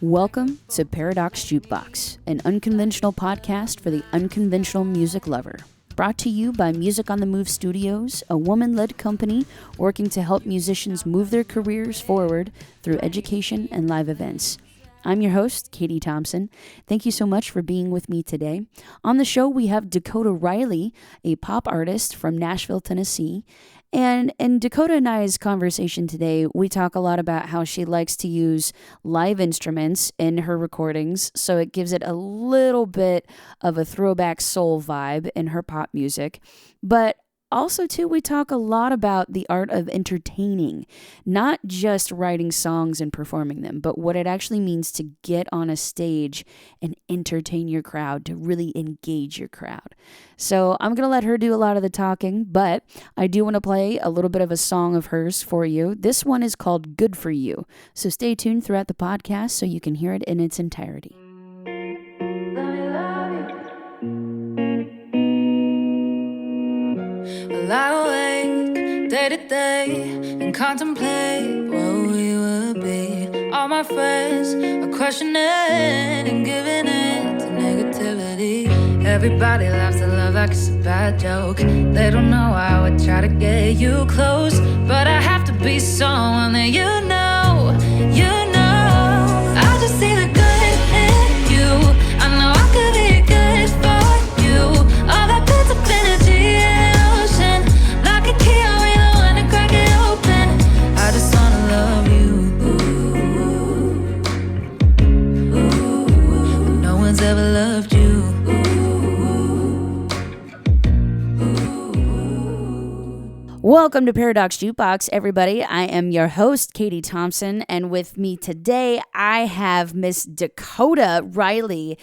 Welcome to Paradox Jukebox, an unconventional podcast for the unconventional music lover. Brought to you by Music on the Move Studios, a woman-led company working to help musicians move their careers forward through education and live events. I'm your host, Caitie Thompson. Thank you so much for being with me today. On the show, we have Dakota Ryley, a pop artist from Nashville, Tennessee. And in Dakota and I's conversation today, we talk a lot about how she likes to use live instruments in her recordings, so it gives it a little bit of a throwback soul vibe in her pop music. But also, too, we talk a lot about the art of entertaining, not just writing songs and performing them, but what it actually means to get on a stage and entertain your crowd, to really engage your crowd. So I'm going to let her do a lot of the talking, but I do want to play a little bit of a song of hers for you. This one is called Good For You. So stay tuned throughout the podcast so you can hear it in its entirety. Lie awake day to day and contemplate what we would be. All my friends are questioning and giving in to negativity. Everybody laughs at love like it's a bad joke. They don't know I would try to get you close, but I have to be someone that you know. I just see the good in you. I know I could be good for you. All that built up energy in an ocean, like a key, I really wanna crack it open. I just wanna love you. But no one's ever loved you. Welcome to Paradox Jukebox, everybody. I am your host, Caitie Thompson, and with me today, I have Miss Dakota Ryley.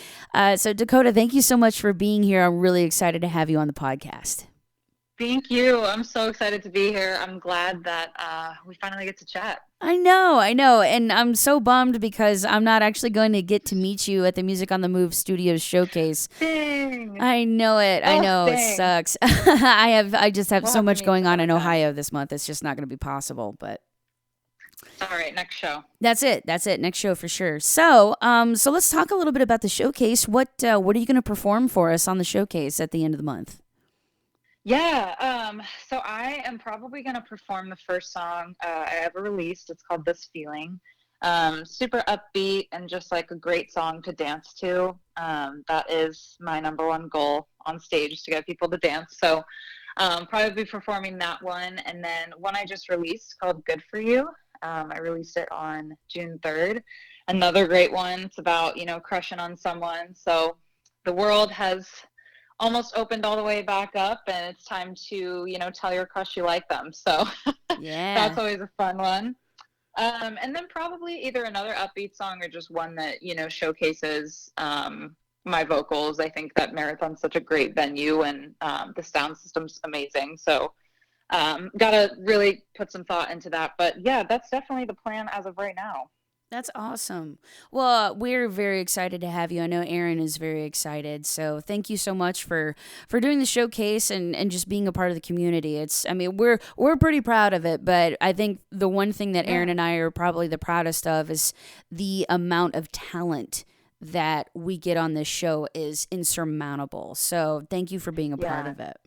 So, Dakota, thank you so much for being here. I'm really excited to have you on the podcast. Thank you. I'm so excited to be here. I'm glad that we finally get to chat. I know. And I'm so bummed because I'm not actually going to get to meet you at the Music on the Move Studios showcase. Dang. I know it. I know. Dang. It sucks. I just have We'll so have to much meet going on in sometime. Ohio this month. It's just not going to be possible, but All right, next show. that's it. Next show for sure. So let's talk a little bit about the showcase. What are you going to perform for us on the showcase at the end of the month? Yeah, so I am probably going to perform the first song I ever released. It's called This Feeling. Super upbeat and just like a great song to dance to. That is my number one goal on stage, to get people to dance. So probably be performing that one. And then one I just released called Good For You. I released it on June 3rd. Another great one. It's about, crushing on someone. So the world has almost opened all the way back up, and it's time to, tell your crush you like them. So Yeah. that's always a fun one. And then probably either another upbeat song or just one that, showcases my vocals. I think that Marathon's such a great venue, and the sound system's amazing. So gotta really put some thought into that. But yeah, that's definitely the plan as of right now. That's awesome. Well, we're very excited to have you. I know Erin is very excited. So thank you so much for doing the showcase and just being a part of the community. We're pretty proud of it, but I think the one thing that Erin and I are probably the proudest of is the amount of talent that we get on this show is insurmountable. So thank you for being a part of it.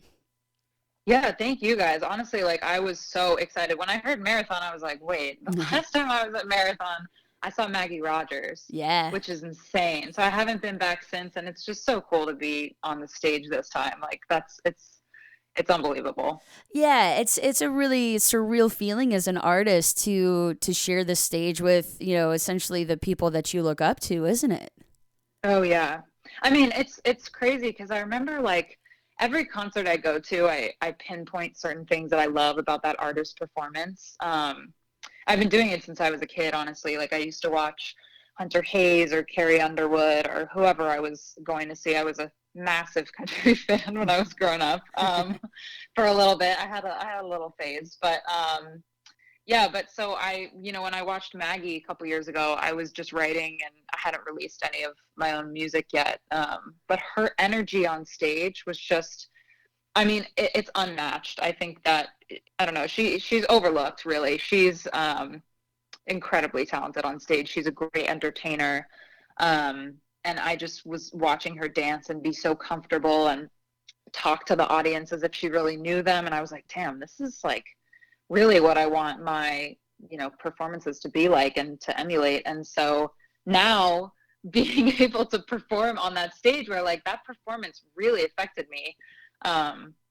Yeah, thank you guys. Honestly, I was so excited. When I heard Marathon, I was like, wait, the last time I was at Marathon, I saw Maggie Rogers. Yeah. Which is insane. So I haven't been back since, and it's just so cool to be on the stage this time. It's unbelievable. Yeah, it's a really surreal feeling as an artist to share the stage with, essentially the people that you look up to, isn't it? Oh yeah. I mean, it's crazy because I remember every concert I go to, I pinpoint certain things that I love about that artist's performance. I've been doing it since I was a kid, honestly. I used to watch Hunter Hayes or Carrie Underwood or whoever I was going to see. I was a massive country fan when I was growing up. For a little bit, I had a little phase, but but so when I watched Maggie a couple years ago, I was just writing and I hadn't released any of my own music yet. But her energy on stage was just, it's unmatched. I think that, I don't know, she's overlooked, really. She's incredibly talented on stage. She's a great entertainer. And I just was watching her dance and be so comfortable and talk to the audience as if she really knew them. And I was like, damn, this is like really what I want my, performances to be like and to emulate. And so now being able to perform on that stage where like that performance really affected me.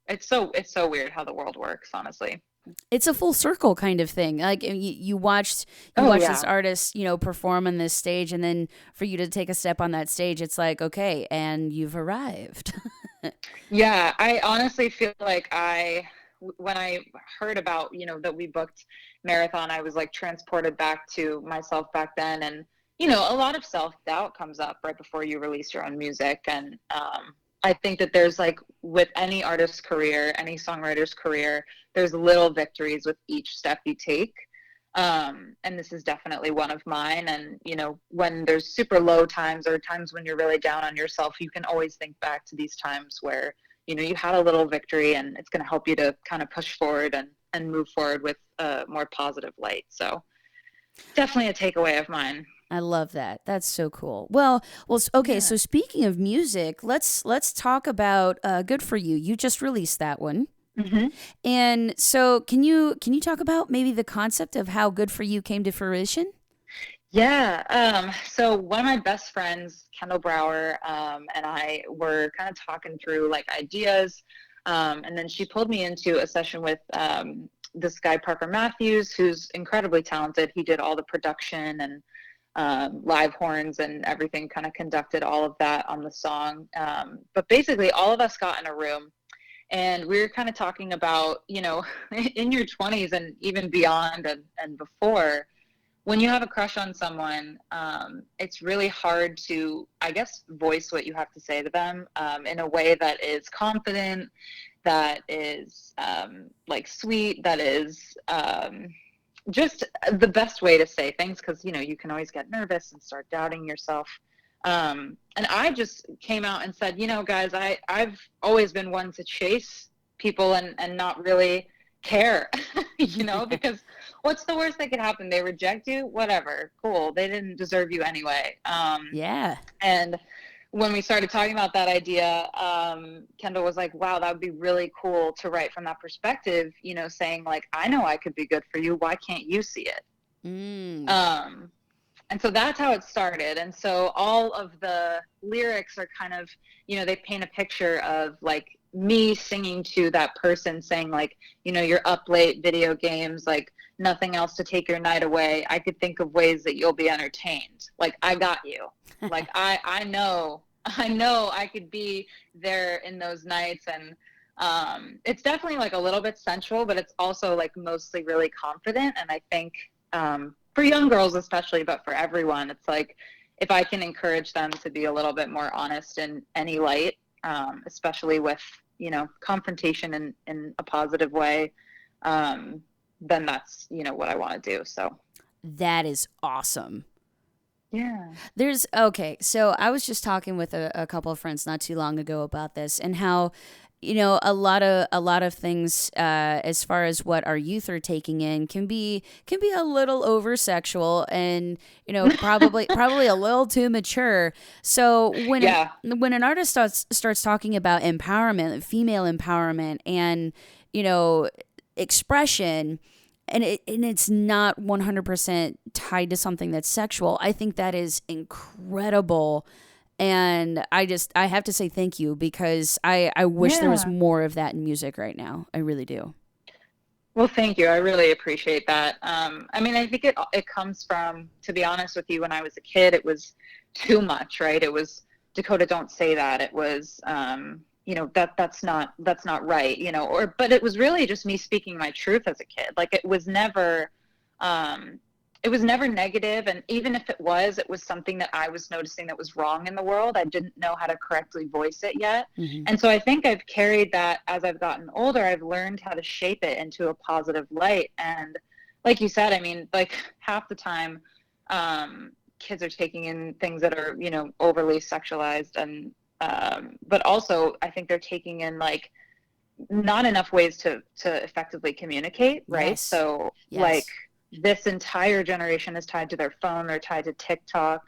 It's so weird how the world works, honestly. It's a full circle kind of thing. Like you watched this artist, perform on this stage, and then for you to take a step on that stage, it's like, okay, and you've arrived. Yeah, I honestly feel like when I heard about, that we booked Marathon, I was like transported back to myself back then. And, a lot of self-doubt comes up right before you release your own music. And I think that there's like with any artist's career, any songwriter's career, there's little victories with each step you take. And this is definitely one of mine. And, when there's super low times or times when you're really down on yourself, you can always think back to these times where, you had a little victory, and it's going to help you to kind of push forward and move forward with a more positive light. So definitely a takeaway of mine. I love that. That's so cool. Well, okay. Yeah. So speaking of music, let's talk about "Good for You." You just released that one, and so can you talk about maybe the concept of how "Good for You" came to fruition? Yeah. So one of my best friends, Kendall Brower, and I were kind of talking through like ideas, and then she pulled me into a session with this guy Parker Matthews, who's incredibly talented. He did all the production and live horns and everything, kind of conducted all of that on the song. But basically all of us got in a room and we were kind of talking about, in your 20s and even beyond and before, when you have a crush on someone, it's really hard to, I guess, voice what you have to say to them in a way that is confident, that is like sweet, that is just the best way to say things, because you can always get nervous and start doubting yourself. And I just came out and said, guys, I've always been one to chase people and not really care, because what's the worst that could happen? They reject you, whatever, cool, they didn't deserve you anyway. Yeah. And when we started talking about that idea, Kendall was like, wow, that would be really cool to write from that perspective, saying like, I know I could be good for you. Why can't you see it? And so that's how it started. And so all of the lyrics are kind of, they paint a picture of like me singing to that person saying like, you're up late, video games, like nothing else to take your night away. I could think of ways that you'll be entertained. Like, I got you. Like, I know I could be there in those nights. And it's definitely like a little bit sensual, but it's also like mostly really confident. And I think for young girls especially, but for everyone, it's like if I can encourage them to be a little bit more honest in any light, especially with confrontation in a positive way, then that's what I want to do. So that is awesome. Yeah. So I was just talking with a couple of friends not too long ago about this and how, a lot of things as far as what our youth are taking in can be a little over sexual and, probably a little too mature. So when an artist starts talking about empowerment, female empowerment and, expression, and it's not 100% tied to something that's sexual, I think that is incredible. And I have to say thank you, because I wish there was more of that in music right now. I really do. Well, thank you. I really appreciate that. I mean, I think it comes from, to be honest with you, when I was a kid, it was too much, right? It was, Dakota, don't say that. It was, that's not right, but it was really just me speaking my truth as a kid. Like it was never negative. And even if it was something that I was noticing that was wrong in the world. I didn't know how to correctly voice it yet. Mm-hmm. And so I think I've carried that as I've gotten older. I've learned how to shape it into a positive light. And like you said, I mean, like half the time, kids are taking in things that are, overly sexualized and, but also I think they're taking in like not enough ways to effectively communicate. Right. Yes. So yes. Like this entire generation is tied to their phone, they're tied to TikTok.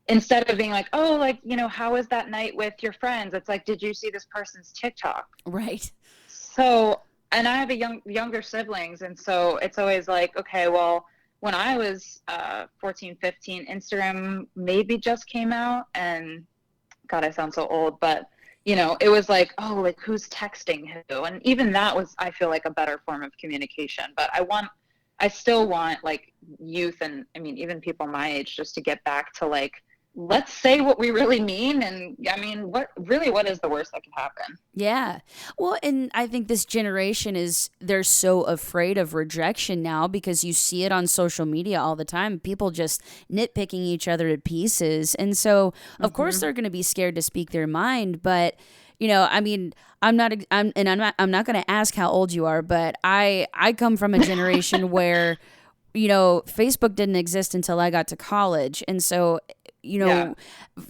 Instead of being like, oh, like, you know, how was that night with your friends? It's like, did you see this person's TikTok? Right. So, and I have younger siblings. And so it's always like, okay, well, when I was 14, 15, Instagram maybe just came out, and God, I sound so old, but you know, it was like, oh, like who's texting who? And even that was, I feel like, a better form of communication. But I still want like youth, and I mean, even people my age, just to get back to like, let's say what we really mean. And I mean, what is the worst that could happen? Yeah. Well, and I think this generation they're so afraid of rejection now because you see it on social media all the time. People just nitpicking each other to pieces. And so, of course, they're going to be scared to speak their mind. But, you know, I mean, I'm not going to ask how old you are, but I come from a generation where, you know, Facebook didn't exist until I got to college. And so, you know,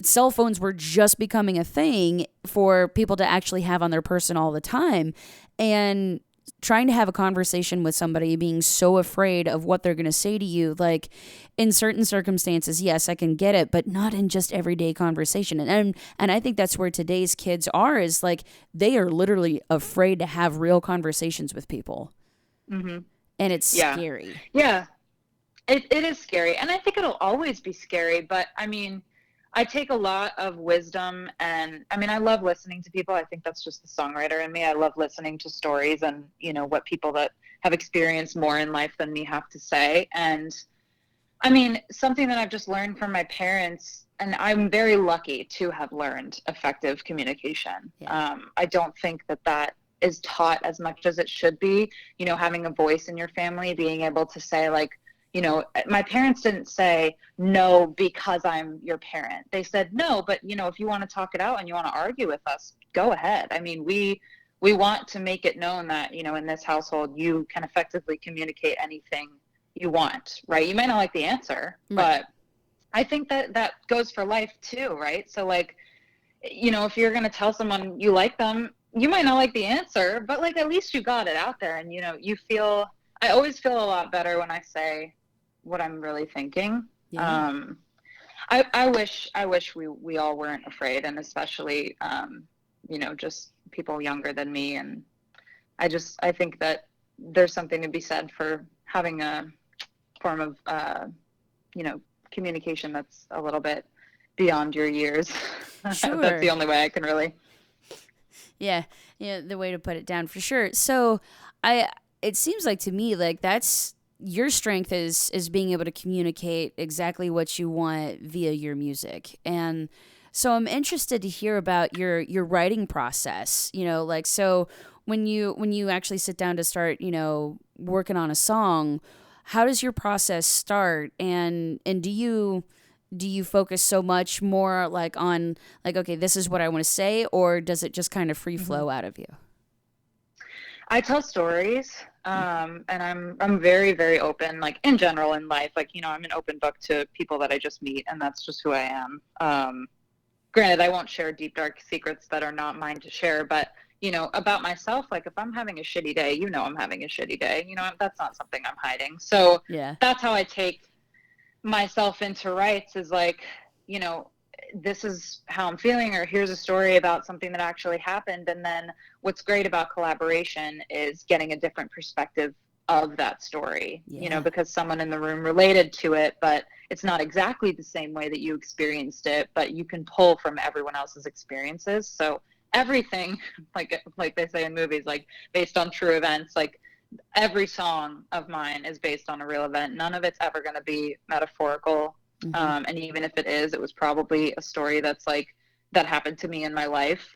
cell phones were just becoming a thing for people to actually have on their person all the time. And trying to have a conversation with somebody, being so afraid of what they're going to say to you, like in certain circumstances, yes, I can get it, but not in just everyday conversation. And I think that's where today's kids are, is like they are literally afraid to have real conversations with people. Mm-hmm. And it's scary. Yeah. It is scary, and I think it'll always be scary, but I mean, I take a lot of wisdom, and I mean, I love listening to people. I think that's just the songwriter in me. I love listening to stories and, you know, what people that have experienced more in life than me have to say. And I mean, something that I've just learned from my parents, and I'm very lucky to have learned effective communication. Yeah. I don't think that is taught as much as it should be, you know, having a voice in your family, being able to say like, you know, my parents didn't say no because I'm your parent. They said no, but you know, if you want to talk it out and you want to argue with us, go ahead. I mean, we want to make it known that, you know, in this household, you can effectively communicate anything you want, right? You might not like the answer, but I think that goes for life too, right? So like, you know, if you're going to tell someone you like them, you might not like the answer, but like, at least you got it out there. And, you know, I always feel a lot better when I say what I'm really thinking. Yeah. I wish we all weren't afraid, and especially you know, just people younger than me. And I think that there's something to be said for having a form of you know, communication that's a little bit beyond your years. Sure. That's the only way I can really. Yeah, the way to put it down, for sure. So it seems like to me like that's your strength is being able to communicate exactly what you want via your music. And so I'm interested to hear about your writing process, you know, like, so when you actually sit down to start, you know, working on a song, how does your process start? And do you focus so much more like on like, okay, this is what I want to say, or does it just kind of free flow out of you? I tell stories, and I'm very, very open, like in general in life, like, you know, I'm an open book to people that I just meet, and that's just who I am. Granted, I won't share deep, dark secrets that are not mine to share, but, you know, about myself, like if I'm having a shitty day, you know, I'm having a shitty day, you know, that's not something I'm hiding. So yeah, that's how I take myself into rights, is like, you know, this is how I'm feeling, or here's a story about something that actually happened. And then what's great about collaboration is getting a different perspective of that story, you know, because someone in the room related to it, but it's not exactly the same way that you experienced it, but you can pull from everyone else's experiences. So everything, like they say in movies, like based on true events, like every song of mine is based on a real event. None of it's ever going to be metaphorical. And even if it is, it was probably a story that's like, that happened to me in my life.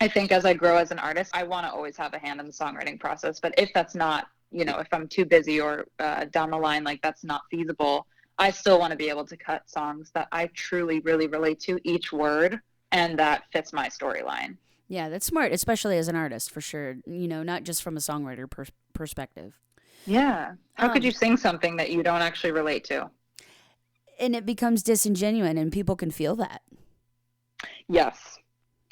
I think as I grow as an artist, I want to always have a hand in the songwriting process. But if that's not, you know, if I'm too busy or down the line, like that's not feasible, I still want to be able to cut songs that I truly, really relate to each word and that fits my storyline. Yeah, that's smart, especially as an artist, for sure. You know, not just from a songwriter perspective. Yeah. How could you sing something that you don't actually relate to? And it becomes disingenuous, and people can feel that. Yes.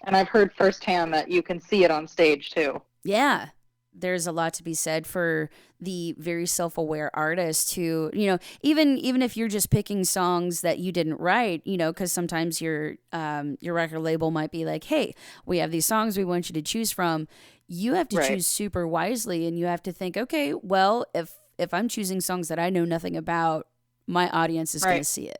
And I've heard firsthand that you can see it on stage too. Yeah. there's a lot to be said for the very self-aware artist who, you know, even if you're just picking songs that you didn't write, you know, because sometimes your record label might be like, hey, we have these songs we want you to choose from. You have to choose super wisely, and you have to think, okay, well, if I'm choosing songs that I know nothing about, my audience is going to see it.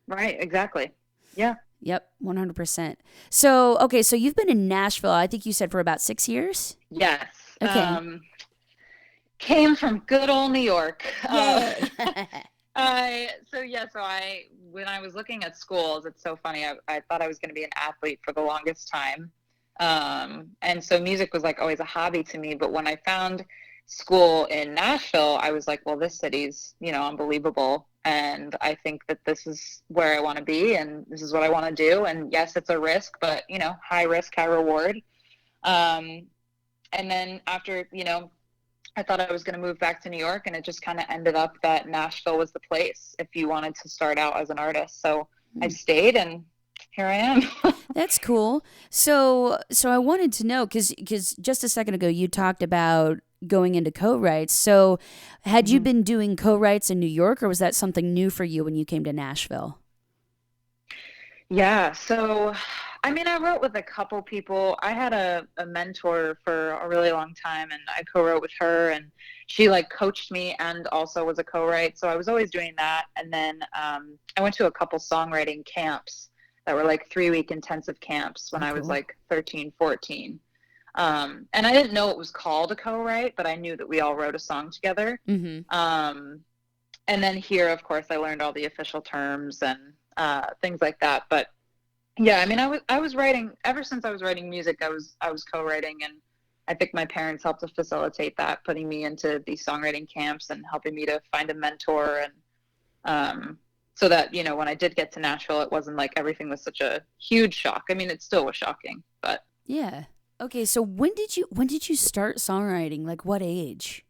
Right, exactly. Yeah. Yep, 100%. So, okay, so you've been in Nashville, I think you said, for about 6 years? Yes. Okay. Came from good old New York. Yay. When I was looking at schools, it's so funny. I thought I was going to be an athlete for the longest time. And so music was like always a hobby to me. But when I found school in Nashville, I was like, well, this city's, you know, unbelievable. And I think that this is where I want to be, and this is what I want to do. And yes, it's a risk, but, you know, high risk, high reward. And then after, you know, I thought I was going to move back to New York, and it just kind of ended up that Nashville was the place if you wanted to start out as an artist. So I stayed, and here I am. That's cool. So I wanted to know, because just a second ago you talked about going into co-writes. So had you been doing co-writes in New York, or was that something new for you when you came to Nashville? Yeah. So, I mean, I wrote with a couple people. I had a mentor for a really long time, and I co-wrote with her, and she like coached me and also was a co-write. So I was always doing that. And then I went to a couple songwriting camps that were like 3-week intensive camps when I was like 13, 14. And I didn't know it was called a co-write, but I knew that we all wrote a song together. And then here, of course, I learned all the official terms and things like that. But yeah, I mean, I was writing ever since I was writing music. I was co-writing, and I think my parents helped to facilitate that, putting me into these songwriting camps and helping me to find a mentor, and so that, you know, when I did get to Nashville, it wasn't like everything was such a huge shock. I mean, it still was shocking, but yeah. Okay, so when did you start songwriting? Like, what age?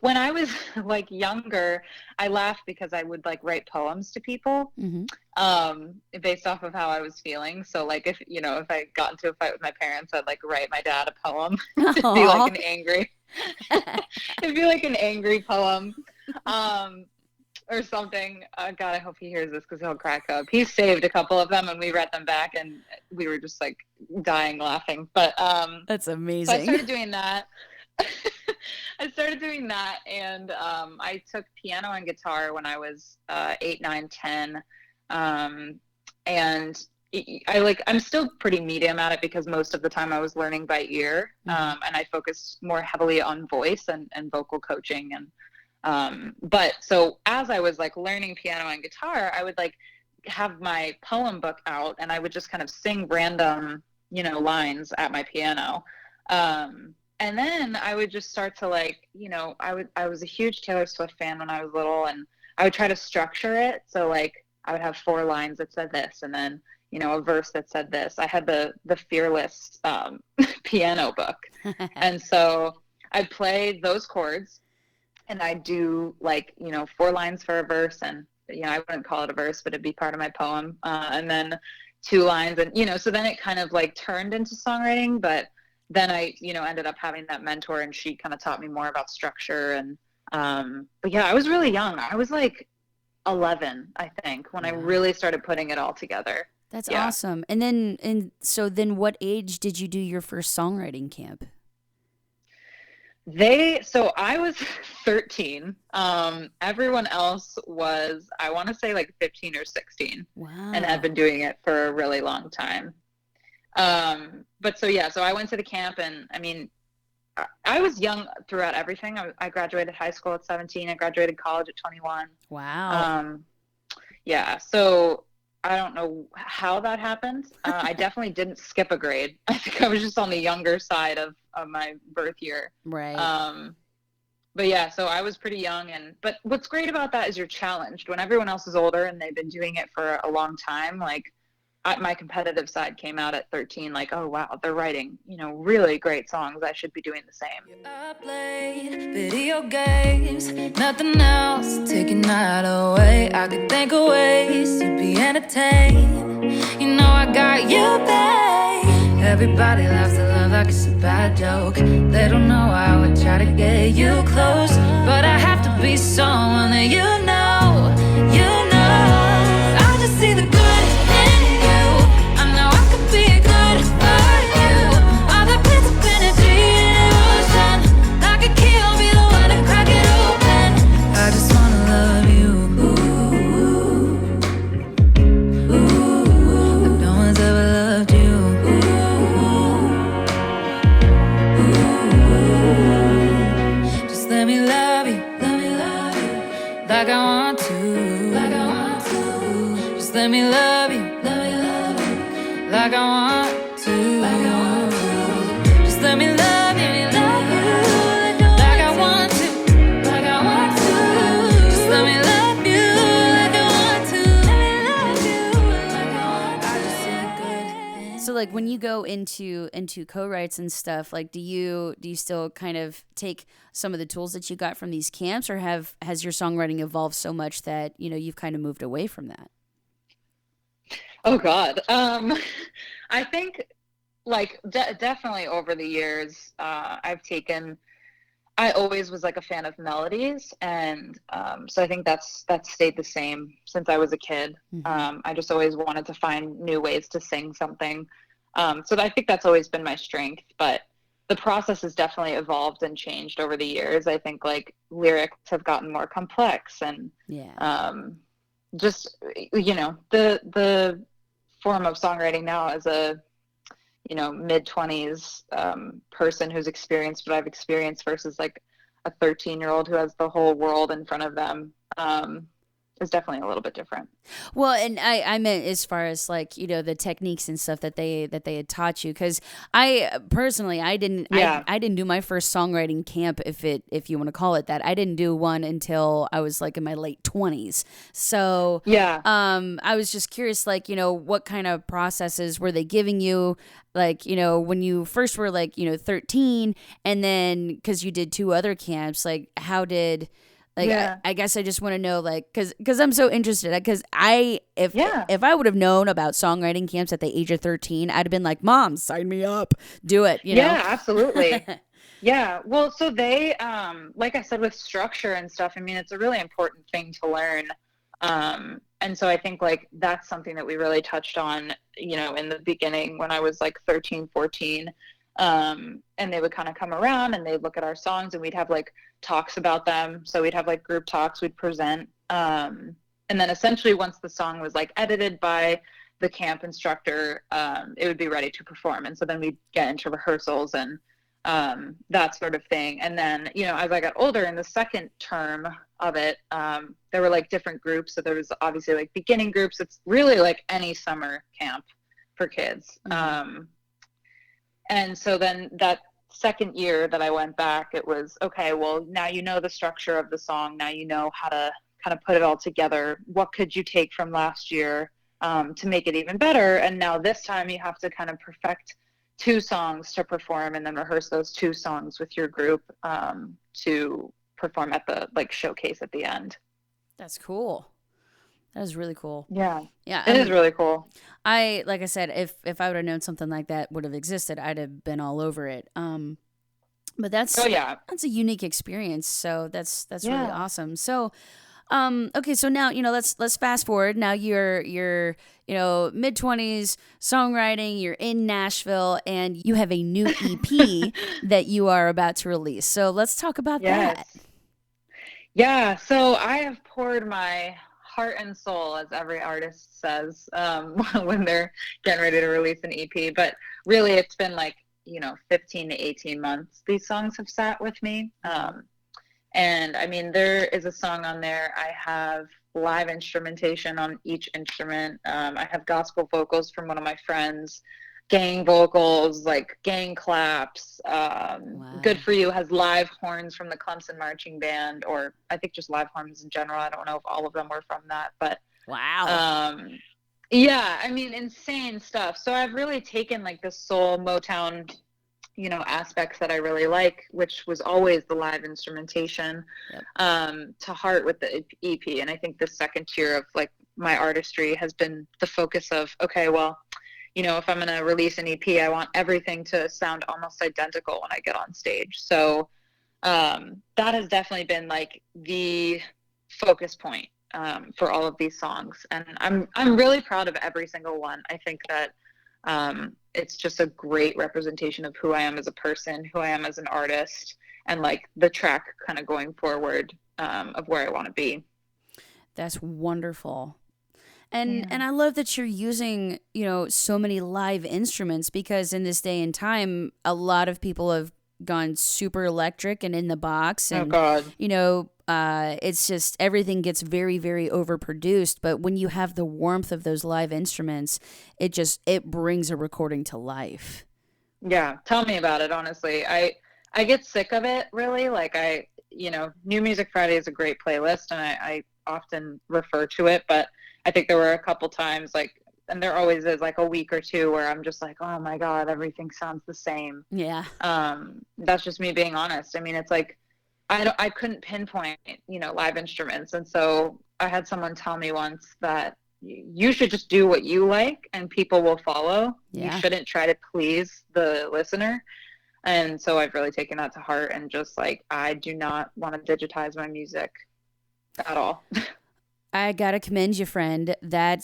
When I was like younger, I laughed because I would like write poems to people, based off of how I was feeling. So like if I got into a fight with my parents, I'd like write my dad a poem. It'd be like an angry poem. Or something. God, I hope he hears this because he'll crack up. He saved a couple of them, and we read them back, and we were just like dying laughing. But that's amazing. So I started doing that. And I took piano and guitar when I was 8, 9, 10. And I'm still pretty medium at it because most of the time I was learning by ear, and I focused more heavily on voice and vocal coaching and. But so as I was like learning piano and guitar, I would like have my poem book out, and I would just kind of sing random, you know, lines at my piano. And then I would just start to like, you know, I was a huge Taylor Swift fan when I was little, and I would try to structure it. So like I would have 4 lines that said this, and then, you know, a verse that said this. I had the Fearless, piano book. And so I'd play those chords. And I do like, you know, 4 lines for a verse, and, you know, I wouldn't call it a verse, but it'd be part of my poem. And then 2 lines, and, you know, so then it kind of like turned into songwriting. But then I, you know, ended up having that mentor, and she kind of taught me more about structure. And, but yeah, I was really young. I was like 11, I think, when I really started putting it all together. That's awesome. And so what age did you do your first songwriting camp? So I was 13. Everyone else was, I want to say like 15 or 16. Wow. And had been doing it for a really long time. But so I went to the camp, and I mean, I was young throughout everything. I graduated high school at 17. I graduated college at 21. Wow. Yeah. So I don't know how that happened. I definitely didn't skip a grade. I think I was just on the younger side of my birth year. Right. But yeah, so I was pretty young, but what's great about that is you're challenged when everyone else is older and they've been doing it for a long time. Like my competitive side came out at 13, like, oh wow, they're writing, you know, really great songs. I should be doing the same. I played video games, nothing else, taking night away. I could think of ways to be entertained. You know I got you, babe. Everybody laughs at love like it's a bad joke. They don't know I would try to get you close, but I have to be someone that you know, you know. I just see the good in you. I know I could be good for you. All the pits of energy and emotion, like a key, I'll be the one to crack it open. I just wanna love you. Like no one's ever loved you. Just let me love you, like I want to, Just let me love you, like I want to, Just let me love you, like I want to, Just let me love you, like I want to, I just see the good. So like when you go into co-writes and stuff, like do you still kind of take some of the tools that you got from these camps, or has your songwriting evolved so much that you've kind of moved away from that? Oh God. I think like definitely over the years, I always was like a fan of melodies, and so I think that's stayed the same since I was a kid. Mm-hmm. I just always wanted to find new ways to sing something. So I think that's always been my strength, but the process has definitely evolved and changed over the years. I think like lyrics have gotten more complex, and just the form of songwriting now as a mid-20s person who's experienced what I've experienced versus like a 13-year-old who has the whole world in front of them is definitely a little bit different. Well, and I meant as far as like the techniques and stuff that they had taught you, because I personally I didn't do my first songwriting camp, if you want to call it that. I didn't do one until I was like in my late 20s. So I was just curious, like what kind of processes were they giving you, like when you first were like 13, and then because you did 2 other camps, like how did. Like, I guess I just want to know, like, because I'm so interested. Because if I would have known about songwriting camps at the age of 13, I'd have been like, Mom, sign me up, do it. Yeah, absolutely. Yeah. Well, so they, like I said, with structure and stuff, I mean, it's a really important thing to learn. And so I think like that's something that we really touched on, in the beginning when I was like 13, 14. And they would kind of come around and they'd look at our songs, and we'd have like talks about them. So we'd have like group talks, we'd present. And then essentially once the song was like edited by the camp instructor, it would be ready to perform. And so then we'd get into rehearsals and that sort of thing. And then, as I got older in the second term of it, there were like different groups. So there was obviously like beginning groups. It's really like any summer camp for kids. Mm-hmm. And so then that second year that I went back, it was, okay, well, now you know the structure of the song. Now you know how to kind of put it all together. What could you take from last year to make it even better? And now this time you have to kind of perfect 2 songs to perform, and then rehearse those 2 songs with your group to perform at the like showcase at the end. That's cool. That is really cool. Yeah. It is really cool. Like I said, if I would have known something like that would have existed, I'd have been all over it. But that's a unique experience. So that's really awesome. So, okay, so now let's fast forward. Now you're mid-20s, songwriting. You're in Nashville, and you have a new EP that you are about to release. So let's talk about that. Yeah. So I have poured my heart and soul, as every artist says, when they're getting ready to release an EP. But really, it's been like 15 to 18 months these songs have sat with me. And I mean, there is a song on there. I have live instrumentation on each instrument. I have gospel vocals from one of my friends, gang vocals, like gang claps. Wow. Good For You has live horns from the Clemson marching band, or I think just live horns in general. I don't know if all of them were from that, but wow. Yeah, I mean, insane stuff. So I've really taken like the soul Motown, aspects that I really like, which was always the live instrumentation, to heart with the EP. And I think the second tier of like my artistry has been the focus of, okay, well, if I'm going to release an EP, I want everything to sound almost identical when I get on stage. So that has definitely been like the focus point for all of these songs. And I'm really proud of every single one. I think that it's just a great representation of who I am as a person, who I am as an artist, and like the track kind of going forward of where I want to be. That's wonderful. And I love that you're using, so many live instruments, because in this day and time, a lot of people have gone super electric and in the box. And, oh God. it's just everything gets very, very overproduced. But when you have the warmth of those live instruments, it brings a recording to life. Yeah. Tell me about it. Honestly, I get sick of it, really. Like New Music Friday is a great playlist, and I often refer to it, but I think there were a couple times, and there always is like a week or two where I'm just like, oh my God, everything sounds the same. Yeah. That's just me being honest. I mean, it's like, I couldn't pinpoint, live instruments. And so I had someone tell me once that you should just do what you like and people will follow. Yeah. You shouldn't try to please the listener. And so I've really taken that to heart, and just like, I do not want to digitize my music at all. I gotta commend you, friend. That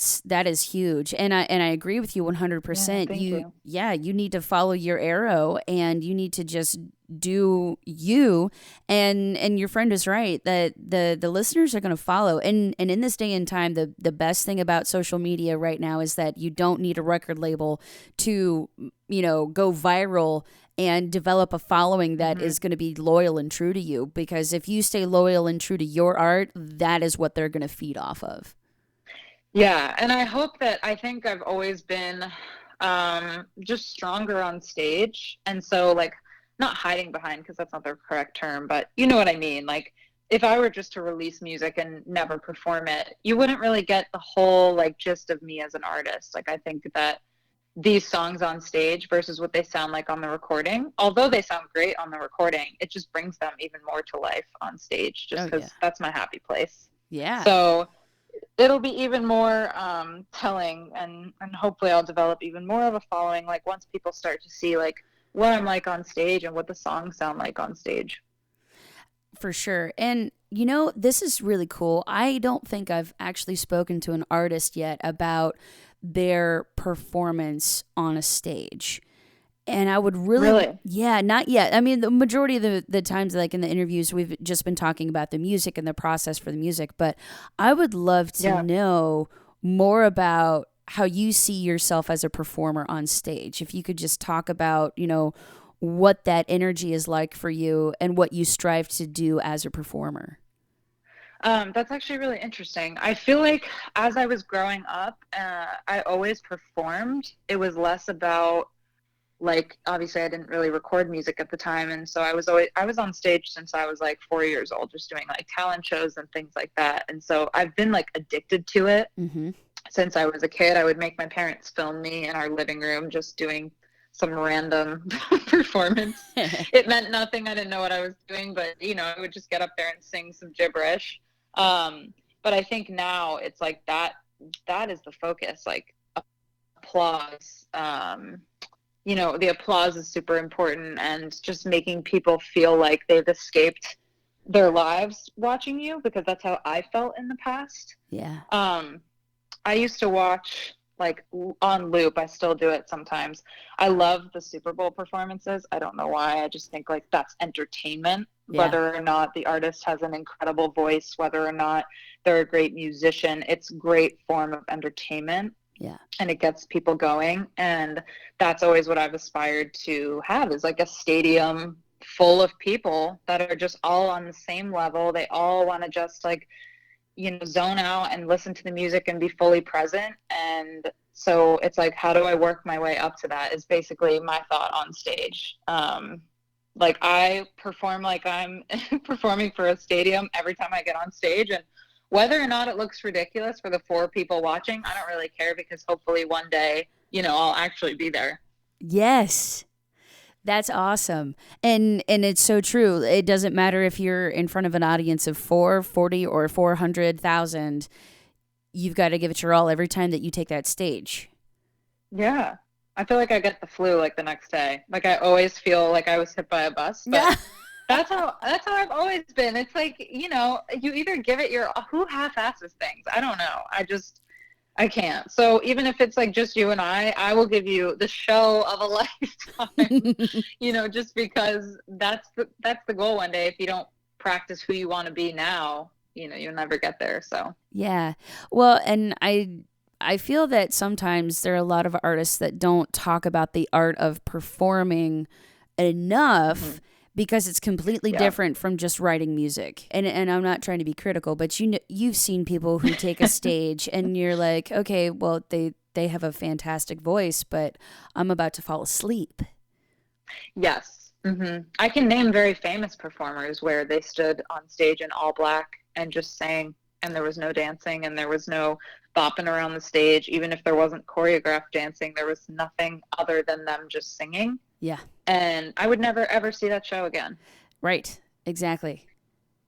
is huge, and I agree with you 100%. You need to follow your arrow, and you need to just do you. And your friend is right that the listeners are going to follow. And in this day and time, the best thing about social media right now is that you don't need a record label to go viral and develop a following that is going to be loyal and true to you. Because if you stay loyal and true to your art, that is what they're going to feed off of. Yeah. And I think I've always been just stronger on stage. And so like, not hiding behind, because that's not the correct term, but you know what I mean? Like, if I were just to release music and never perform it, you wouldn't really get the whole like gist of me as an artist. Like, I think that these songs on stage versus what they sound like on the recording, although they sound great on the recording, it just brings them even more to life on stage, just because that's my happy place. Yeah. So it'll be even more telling, and hopefully I'll develop even more of a following, like once people start to see like what I'm like on stage and what the songs sound like on stage. For sure. And this is really cool. I don't think I've actually spoken to an artist yet about their performance on a stage. And I would really? Yeah, not yet. I mean, the majority of the times, like in the interviews, we've just been talking about the music and the process for the music. But I would love to know more about how you see yourself as a performer on stage. If you could just talk about, what that energy is like for you and what you strive to do as a performer. That's actually really interesting. I feel like as I was growing up, I always performed. It was less about, like, obviously I didn't really record music at the time. And so I was on stage since I was like 4 years old, just doing like talent shows and things like that. And so I've been like addicted to it since I was a kid. I would make my parents film me in our living room just doing some random performance. It meant nothing. I didn't know what I was doing, but I would just get up there and sing some gibberish. But I think now it's like that is the focus, like applause. The applause is super important, and just making people feel like they've escaped their lives watching you, because that's how I felt in the past. Yeah. I used to watch like on loop. I still do it sometimes. I love the Super Bowl performances. I don't know why. I just think like that's entertainment, whether or not the artist has an incredible voice, whether or not they're a great musician. It's a great form of entertainment. Yeah. And it gets people going. And that's always what I've aspired to have, is like a stadium full of people that are just all on the same level. They all want to just like, zone out and listen to the music and be fully present. And so it's like, how do I work my way up to that is basically my thought on stage. Like I perform like I'm performing for a stadium every time I get on stage, and whether or not it looks ridiculous for the 4 people watching, I don't really care, because hopefully one day, I'll actually be there. Yes. That's awesome. And it's so true. It doesn't matter if you're in front of an audience of 440 or 400,000. You've got to give it your all every time that you take that stage. Yeah. I feel like I get the flu like the next day. Like I always feel like I was hit by a bus, but Yeah. that's how I've always been. It's like, you either give it your who half-asses things. I don't know. I can't. So even if it's like just you and I will give you the show of a lifetime, just because that's the goal one day. If you don't practice who you want to be now, you'll never get there. So Yeah. Well, and I feel that sometimes there are a lot of artists that don't talk about the art of performing enough because it's completely different from just writing music. And I'm not trying to be critical, but you've seen people who take a stage and you're like, okay, well they have a fantastic voice, but I'm about to fall asleep. yes. I can name very famous performers where they stood on stage in all black and just sang, and there was no dancing and there was no bopping around the stage. Even if there wasn't choreographed dancing, there was nothing other than them just singing. Yeah. And I would never ever see that show again. Right. Exactly.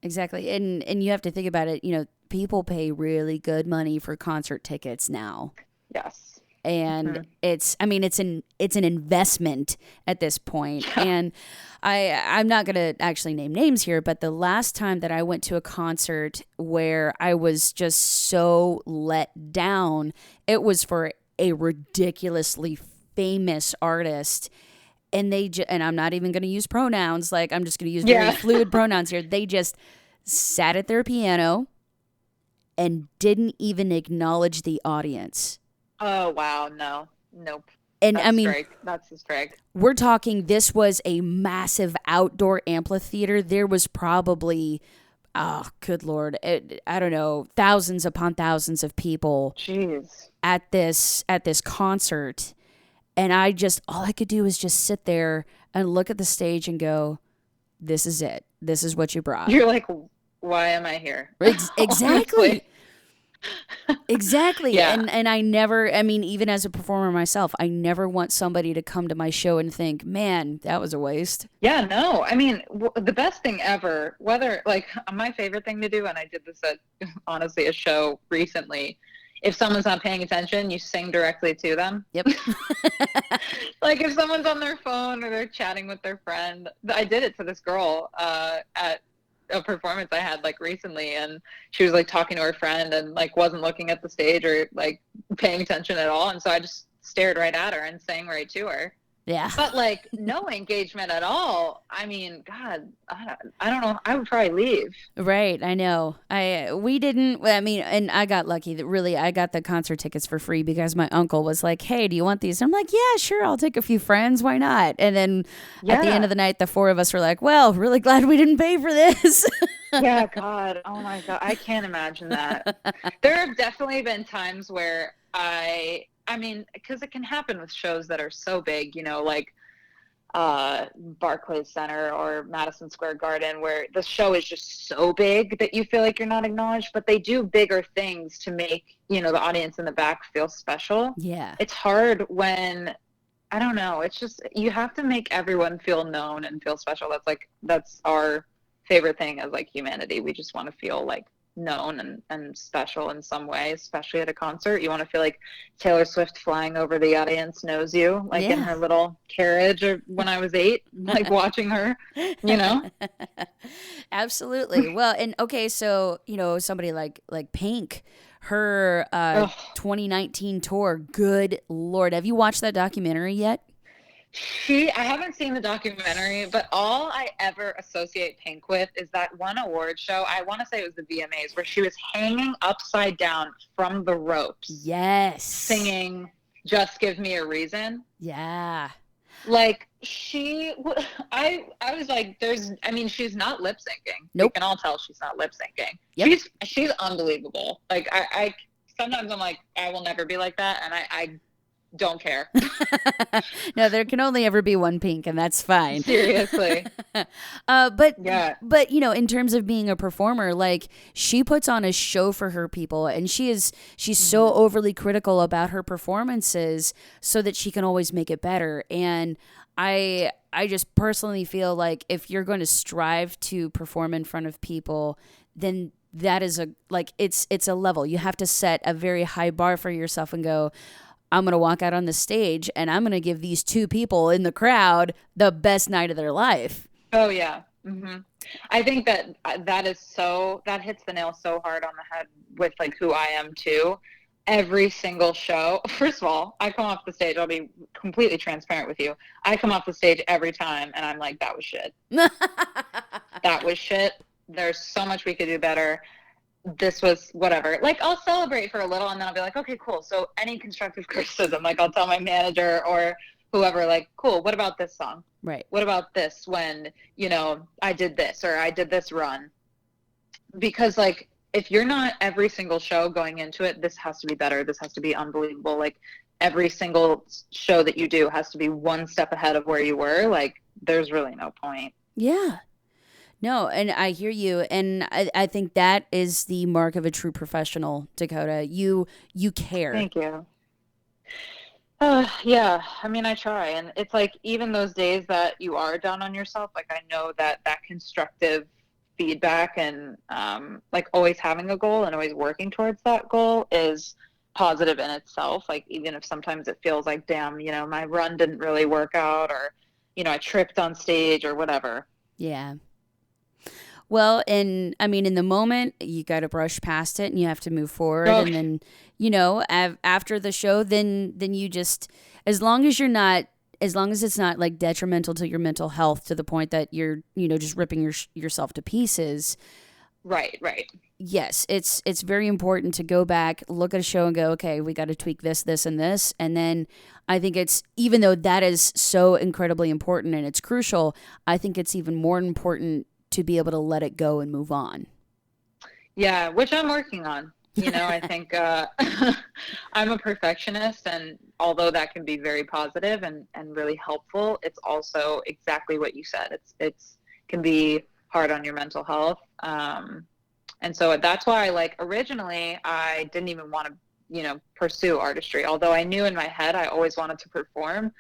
And you have to think about it, people pay really good money for concert tickets now. Yes. And it's an investment at this point. Yeah. And I'm not going to actually name names here, but the last time that I went to a concert where I was just so let down, it was for a ridiculously famous artist. And and I'm not even going to use pronouns. Like, I'm just going to use very fluid pronouns here. They just sat at their piano and didn't even acknowledge the audience. Oh, wow. No. Nope. And That's a strike. We're talking, this was a massive outdoor amphitheater. There was probably, oh, good Lord, I don't know, thousands upon thousands of people at this concert. And all I could do was just sit there and look at the stage and go, this is it. This is what you brought. You're like, why am I here? Exactly. Exactly. Yeah. And I never, even as a performer myself, I never want somebody to come to my show and think, man, that was a waste. Yeah, no. The best thing ever, my favorite thing to do, and I did this at, honestly, a show recently, if someone's not paying attention, you sing directly to them. Yep. Like if someone's on their phone or they're chatting with their friend. I did it to this girl at a performance I had recently, and she was talking to her friend and wasn't looking at the stage or paying attention at all, and so I just stared right at her and sang right to her. Yeah. But no engagement at all. God, I don't know. I would probably leave. Right. I know. We didn't, and I got lucky that really I got the concert tickets for free because my uncle was like, hey, do you want these? I'm like, yeah, sure. I'll take a few friends. Why not? And then at the end of the night, the four of us were like, well, really glad we didn't pay for this. Yeah. God. Oh my God. I can't imagine that. There have definitely been times where because it can happen with shows that are so big, Barclays Center or Madison Square Garden, where the show is just so big that you feel like you're not acknowledged, but they do bigger things to make, the audience in the back feel special. Yeah. It's hard when, I don't know, it's just, you have to make everyone feel known and feel special. That's our favorite thing as humanity. We just want to feel known and special in some way, especially at a concert. You want to feel like Taylor Swift flying over the audience knows you, in her little carriage, or when I was 8, watching her, Absolutely. Well, and okay, so somebody like Pink, her 2019 tour, good Lord, have you watched that documentary yet? I haven't seen the documentary, but all I ever associate Pink with is that one award show. I want to say it was the VMAs, where she was hanging upside down from the ropes. Yes. Singing Just Give Me a Reason. Yeah. I was like, she's not lip syncing. Nope. We can all tell she's not lip syncing. Yep. She's unbelievable. I sometimes I'm like, I will never be like that. And I don't care. No, there can only ever be one Pink, and that's fine. Seriously. But in terms of being a performer, she puts on a show for her people, and she's so overly critical about her performances so that she can always make it better. And I just personally feel like if you're going to strive to perform in front of people, then that is it's a level. You have to set a very high bar for yourself and go, I'm going to walk out on the stage and I'm going to give these two people in the crowd the best night of their life. Oh yeah. Mm-hmm. I think that that hits the nail so hard on the head with like who I am too. Every single show, first of all, I come off the stage, I'll be completely transparent with you. I come off the stage every time and I'm like, that was shit. That was shit. There's so much we could do better. This was whatever. Like, I'll celebrate for a little and then I'll be like, okay, cool. So any constructive criticism, like I'll tell my manager or whoever, like, cool, what about this song? Right. What about this when, I did this or I did this run? Because like, if you're not every single show going into it, this has to be better. This has to be unbelievable. Like every single show that you do has to be one step ahead of where you were. Like there's really no point. Yeah. No, and I hear you. And I think that is the mark of a true professional, Dakota. You care. Thank you. Yeah, I mean, I try. And it's like, even those days that you are down on yourself, like I know that constructive feedback and like always having a goal and always working towards that goal is positive in itself. Like even if sometimes it feels like, damn, my run didn't really work out or, I tripped on stage or whatever. Yeah. Well, and I mean, in the moment, you got to brush past it and you have to move forward. Okay. And then, after the show, then you just, as long as it's not like detrimental to your mental health to the point that you're, just ripping yourself to pieces. Right. Yes, it's very important to go back, look at a show and go, okay, we got to tweak this, and this. And then I think even though that is so incredibly important and it's crucial, I think it's even more important to be able to let it go and move on. Yeah, which I'm working on. I think I'm a perfectionist, and although that can be very positive and really helpful, it's also exactly what you said. It's can be hard on your mental health. And so that's why, like, originally I didn't even want to, pursue artistry. Although I knew in my head I always wanted to perform,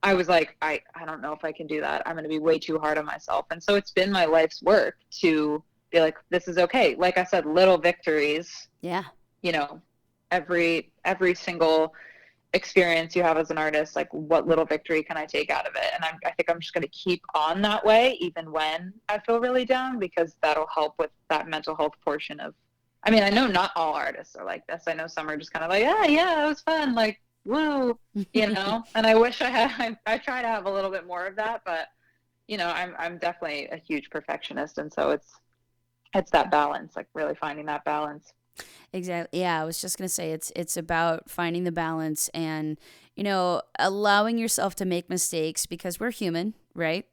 I was like, I don't know if I can do that. I'm going to be way too hard on myself. And so it's been my life's work to be like, this is okay. Like I said, little victories. Yeah. Every single experience you have as an artist, like what little victory can I take out of it? And I think I'm just going to keep on that way, even when I feel really down, because that'll help with that mental health portion of, I mean, I know not all artists are like this. I know some are just kind of like, yeah, it was fun. Like, woo, and I wish I try to have a little bit more of that, but I'm definitely a huge perfectionist. And so it's that balance, like really finding that balance. Exactly. Yeah, I was just going to say it's about finding the balance and, allowing yourself to make mistakes because we're human, right?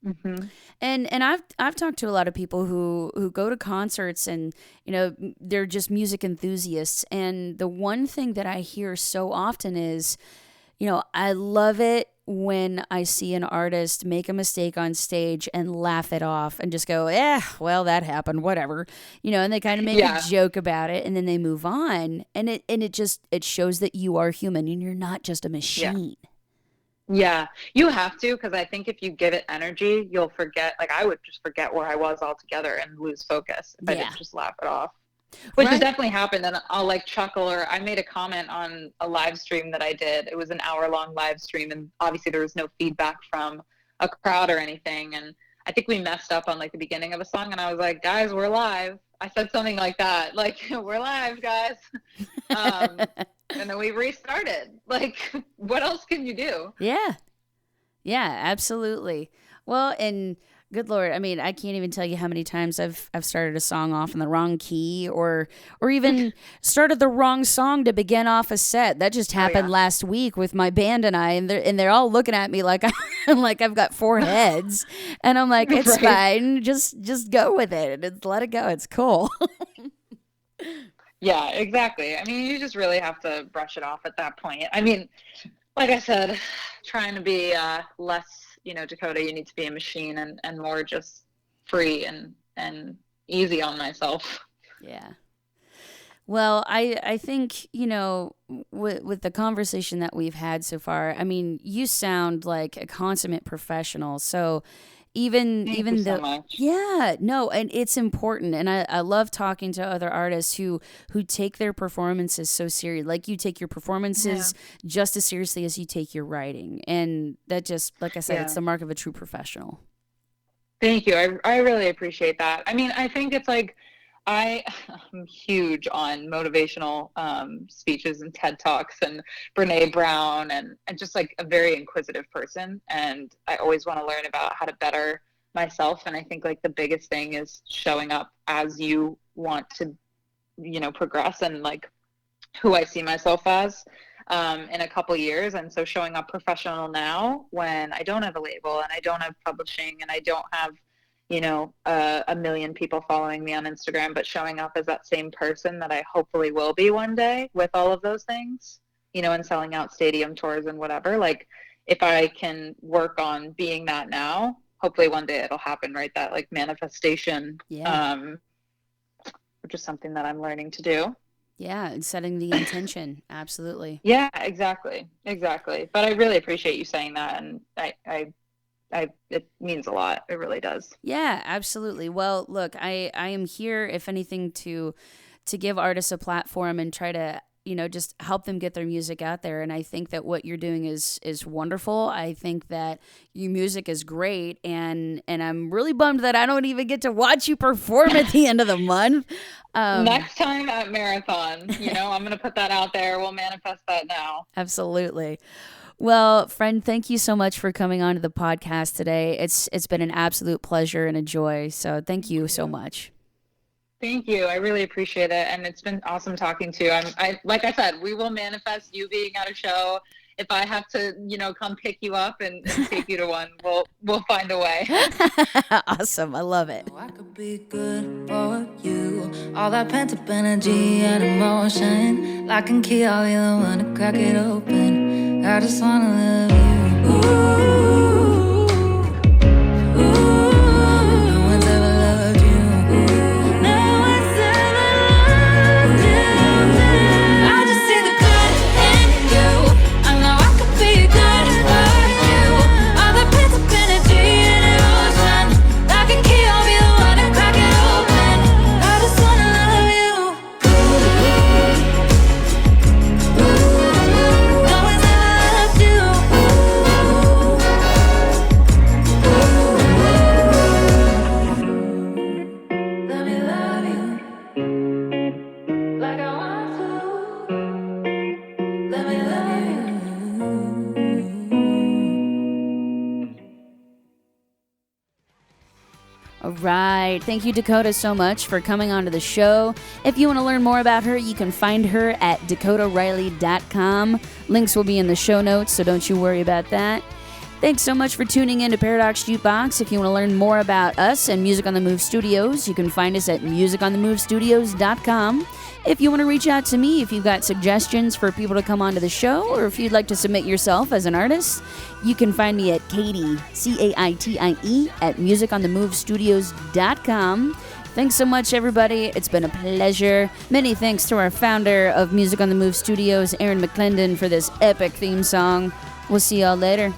Mm-hmm. And I've talked to a lot of people who go to concerts and, they're just music enthusiasts. And the one thing that I hear so often is, I love it when I see an artist make a mistake on stage and laugh it off and just go, well, that happened, whatever, and they kind of make a joke about it and then they move on. And it shows that you are human and you're not just a machine. Yeah, you have to, because I think if you give it energy, you'll forget. Like I would just forget where I was altogether and lose focus if I didn't just laugh it off. Which has definitely happened, and I'll like chuckle, or I made a comment on a live stream that I did. It was an hour-long live stream, and obviously there was no feedback from a crowd or anything. And I think we messed up on like the beginning of a song, and I was like, "Guys, we're live." I said something like that, like, "We're live, guys," and then we restarted. Like, what else can you do? Yeah, absolutely. Well, and good Lord, I mean, I can't even tell you how many times I've started a song off in the wrong key or even started the wrong song to begin off a set. That just happened last week with my band and I, and they're all looking at me like I've got four heads, and I'm like, it's fine, just go with it, and let it go. It's cool. Yeah, exactly. I mean, you just really have to brush it off at that point. I mean, like I said, trying to be less, Dakota, you need to be a machine and more just free and easy on myself. Yeah. Well, I think, with the conversation that we've had so far, I mean, you sound like a consummate professional. So Thank you so though, much. yeah, no, and it's important. And I love talking to other artists who take their performances so serious. Like you take your performances just as seriously as you take your writing. And that just, like I said, it's the mark of a true professional. Thank you. I really appreciate that. I mean, I think it's like I'm huge on motivational speeches and TED Talks and Brene Brown and just like a very inquisitive person. And I always want to learn about how to better myself. And I think like the biggest thing is showing up as you want to, progress, and like who I see myself as in a couple years. And so showing up professional now when I don't have a label and I don't have publishing and I don't have a million people following me on Instagram, but showing up as that same person that I hopefully will be one day with all of those things, and selling out stadium tours and whatever. Like if I can work on being that now, hopefully one day it'll happen, right? That like manifestation, which is something that I'm learning to do. Yeah, and setting the intention. Absolutely. Yeah, exactly. But I really appreciate you saying that, and it means a lot. It really does. Yeah, absolutely. Well, look, I am here, if anything, to give artists a platform and try to, just help them get their music out there. And I think that what you're doing is wonderful. I think that your music is great, and I'm really bummed that I don't even get to watch you perform at the end of the month. Next time at Marathon, I'm going to put that out there. We'll manifest that now. Absolutely. Well, friend, thank you so much for coming on to the podcast today. It's been an absolute pleasure and a joy. So thank you so much. Thank you. I really appreciate it. And it's been awesome talking to you. I like I said, we will manifest you being at a show. If I have to, come pick you up and take you to one, we'll find a way. Awesome. I love it. I could be good for you. All that pent up energy and emotion. Lock and key, I'll be the one to crack it open. I just wanna love you. Ooh, ooh. No one's ever loved you. No one's ever loved you. I just see the good in you. I know I could be good for you. All the pent up energy and emotion. Lock and key, I'll be the one to crack it open. I just wanna love you. No one's ever loved you. Let me love you like I want to. Let me love you. All right. Thank you, Dakota, so much for coming on to the show. If you want to learn more about her, you can find her at dakotaryley.com. Links will be in the show notes, so don't you worry about that. Thanks so much for tuning in to Paradox Jukebox. If you want to learn more about us and Music on the Move Studios, you can find us at musiconthemovestudios.com. If you want to reach out to me, if you've got suggestions for people to come onto the show, or if you'd like to submit yourself as an artist, you can find me at Caitie, Caitie, at musiconthemovestudios.com. Thanks so much, everybody. It's been a pleasure. Many thanks to our founder of Music on the Move Studios, Erin McLendon, for this epic theme song. We'll see y'all later.